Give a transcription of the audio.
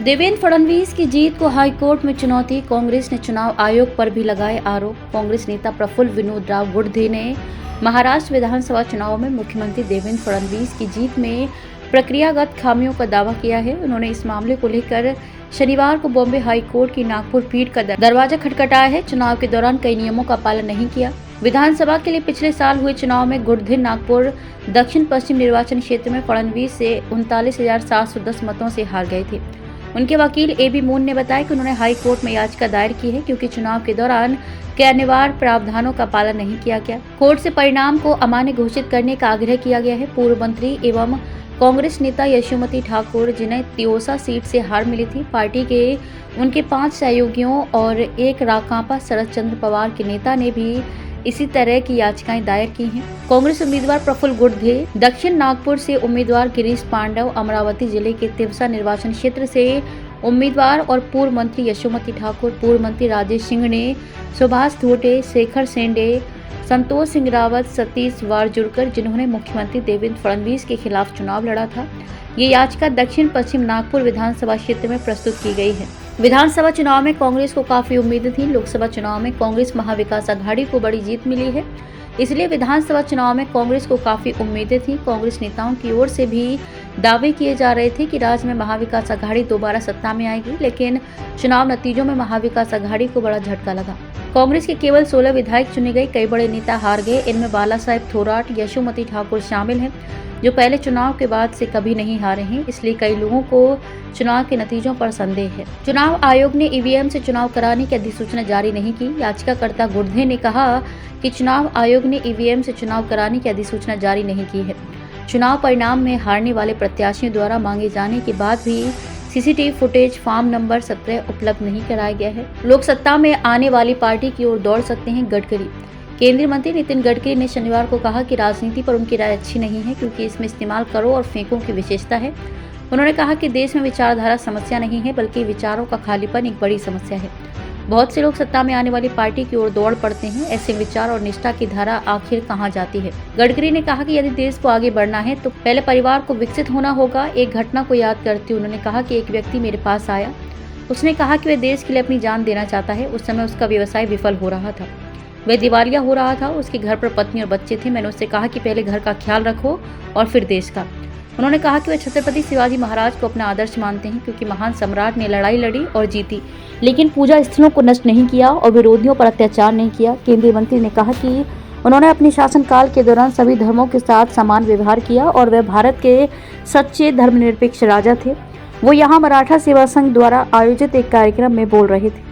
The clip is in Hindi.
देवेंद्र फडणवीस की जीत को हाईकोर्ट में चुनौती। कांग्रेस ने चुनाव आयोग पर भी लगाए आरोप। कांग्रेस नेता प्रफुल्ल विनोद राव गुडधे ने महाराष्ट्र विधानसभा चुनाव में मुख्यमंत्री देवेंद्र फडणवीस की जीत में प्रक्रियागत खामियों का दावा किया है। उन्होंने इस मामले को लेकर शनिवार को बॉम्बे हाई कोर्ट की नागपुर पीठ का दरवाजा खटखटाया है। चुनाव के दौरान कई नियमों का पालन नहीं किया। विधानसभा के लिए पिछले साल हुए चुनाव में गुडधे नागपुर दक्षिण पश्चिम निर्वाचन क्षेत्र में फडणवीस से 39,710 मतों से हार गए थे। उनके वकील ए.बी. मून ने बताया कि उन्होंने हाई कोर्ट में याचिका दायर की है क्योंकि चुनाव के दौरान कई अनिवार्य प्रावधानों का पालन नहीं किया गया। कोर्ट से परिणाम को अमान्य घोषित करने का आग्रह किया गया है। पूर्व मंत्री एवं कांग्रेस नेता यशोमती ठाकुर, जिन्हें तियोसा सीट से हार मिली थी, पार्टी के उनके 5 सहयोगियों और एक राकांपा शरद चंद्र पवार के नेता ने भी इसी तरह की याचिकाएं दायर की हैं। कांग्रेस उम्मीदवार प्रफुल्ल गुडधे, दक्षिण नागपुर से उम्मीदवार गिरीश पांडव, अमरावती जिले के तिवसा निर्वाचन क्षेत्र से उम्मीदवार और पूर्व मंत्री यशोमती ठाकुर, पूर्व मंत्री राजेश सिंघने, सुभाष धोटे, शेखर सेंडे, संतोष सिंह रावत, सतीश वारजुड़कर, जिन्होंने मुख्यमंत्री देवेंद्र फडणवीस के खिलाफ चुनाव लड़ा था। ये याचिका दक्षिण पश्चिम नागपुर विधानसभा क्षेत्र में प्रस्तुत की गई है। विधानसभा चुनाव में कांग्रेस को काफी उम्मीदें थी। लोकसभा चुनाव में कांग्रेस महाविकास आघाड़ी को बड़ी जीत मिली है, इसलिए विधानसभा चुनाव में कांग्रेस को काफी उम्मीदें थी। कांग्रेस नेताओं की ओर से भी दावे किए जा रहे थे कि राज्य में महाविकास आघाड़ी दोबारा सत्ता में आएगी, लेकिन चुनाव नतीजों में महाविकास आघाड़ी को बड़ा झटका लगा। कांग्रेस के केवल 16 विधायक चुने गए, कई बड़े नेता हार गए। इनमें बाला साहेब थोराट, यशोमती ठाकुर शामिल हैं, जो पहले चुनाव के बाद से कभी नहीं हारे हैं। इसलिए कई लोगों को चुनाव के नतीजों पर संदेह है। चुनाव आयोग ने ईवीएम से चुनाव कराने की अधिसूचना जारी नहीं की। याचिकाकर्ता गुडधे ने कहा कि चुनाव आयोग ने ईवीएम से चुनाव कराने की अधिसूचना जारी नहीं की है। चुनाव परिणाम में हारने वाले प्रत्याशियों द्वारा मांगे जाने के बाद भी सीसीटीवी फुटेज फॉर्म नंबर 17 उपलब्ध नहीं कराया गया है। लोग सत्ता में आने वाली पार्टी की ओर दौड़ सकते हैं। गडकरी, केंद्रीय मंत्री नितिन गडकरी ने शनिवार को कहा कि राजनीति पर उनकी राय अच्छी नहीं है क्योंकि इसमें इस्तेमाल करो और फेंको की विशेषता है। उन्होंने कहा कि देश में विचारधारा समस्या नहीं है, बल्कि विचारों का खालीपन एक बड़ी समस्या है। बहुत से लोग सत्ता में आने वाली पार्टी की ओर दौड़ पड़ते हैं। ऐसे विचार और निष्ठा की धारा आखिर कहाँ जाती है? गडकरी ने कहा कि यदि देश को आगे बढ़ना है तो पहले परिवार को विकसित होना होगा। एक घटना को याद करते हुए उन्होंने कहा कि एक व्यक्ति मेरे पास आया। उसने कहा कि वह देश के लिए अपनी जान देना चाहता है। उस समय उसका व्यवसाय विफल हो रहा था, वह दिवालिया हो रहा था। उसके घर पर पत्नी और बच्चे थे। मैंने उससे कहा कि पहले घर का ख्याल रखो और फिर देश का। उन्होंने कहा कि वे छत्रपति शिवाजी महाराज को अपना आदर्श मानते हैं क्योंकि महान सम्राट ने लड़ाई लड़ी और जीती, लेकिन पूजा स्थलों को नष्ट नहीं किया और विरोधियों पर अत्याचार नहीं किया। केंद्रीय मंत्री ने कहा कि उन्होंने अपने शासनकाल के दौरान सभी धर्मों के साथ समान व्यवहार किया और वह भारत के सच्चे धर्मनिरपेक्ष राजा थे। वो यहाँ मराठा सेवा संघ द्वारा आयोजित एक कार्यक्रम में बोल रहे थे।